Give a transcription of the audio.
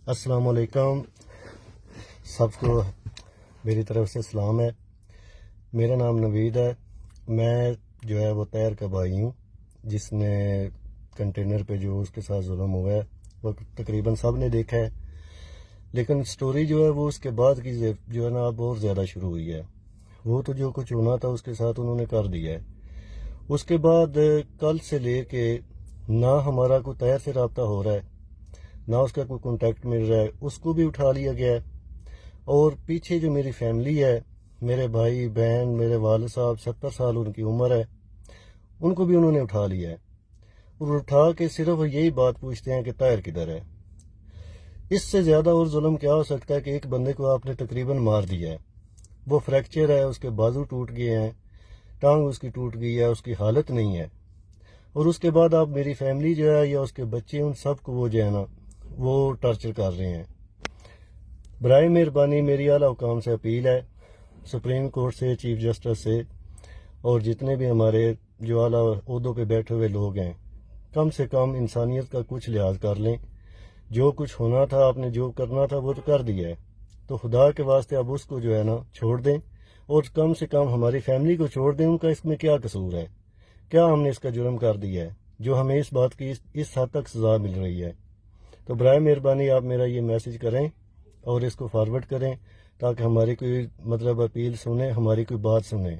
السلام علیکم، سب کو میری طرف سے سلام ہے۔ میرا نام نوید ہے۔ میں جو ہے وہ طاہر کا بھائی ہوں، جس نے کنٹینر پہ جو اس کے ساتھ ظلم ہوا ہے وہ تقریباً سب نے دیکھا ہے، لیکن سٹوری جو ہے وہ اس کے بعد کی جو ہے نا اب اور زیادہ شروع ہوئی ہے۔ وہ تو جو کچھ ہونا تھا اس کے ساتھ انہوں نے کر دیا ہے۔ اس کے بعد کل سے لے کے نہ ہمارا کوئی طاہر سے رابطہ ہو رہا ہے، نہ اس کا کوئی کانٹیکٹ مل رہا ہے، اس کو بھی اٹھا لیا گیا ہے۔ اور پیچھے جو میری فیملی ہے، میرے بھائی بہن، میرے والد صاحب 70 سال ان کی عمر ہے، ان کو بھی انہوں نے اٹھا لیا ہے، اور اٹھا کے صرف یہی بات پوچھتے ہیں کہ طاہر کدھر ہے۔ اس سے زیادہ اور ظلم کیا ہو سکتا ہے کہ ایک بندے کو آپ نے تقریباً مار دیا ہے، وہ فریکچر ہے، اس کے بازو ٹوٹ گئے ہیں، ٹانگ اس کی ٹوٹ گئی ہے، اس کی حالت نہیں ہے، اور اس کے بعد آپ میری فیملی جو ہے یا اس کے بچے ان سب کو وہ جو ہے نا وہ ٹارچر کر رہے ہیں۔ برائے مہربانی میری اعلیٰ حکام سے اپیل ہے، سپریم کورٹ سے، چیف جسٹس سے، اور جتنے بھی ہمارے جو اعلیٰ عہدوں پہ بیٹھے ہوئے لوگ ہیں، کم سے کم انسانیت کا کچھ لحاظ کر لیں۔ جو کچھ ہونا تھا، آپ نے جو کرنا تھا وہ تو کر دیا ہے، تو خدا کے واسطے اب اس کو جو ہے نا چھوڑ دیں، اور کم سے کم ہماری فیملی کو چھوڑ دیں۔ ان کا اس میں کیا قصور ہے؟ کیا ہم نے اس کا جرم کر دیا ہے جو ہمیں اس بات کی اس حد تک سزا مل رہی ہے؟ تو برائے مہربانی آپ میرا یہ میسج کریں اور اس کو فارورڈ کریں، تاکہ ہماری کوئی اپیل سنیں، ہماری کوئی بات سنیں۔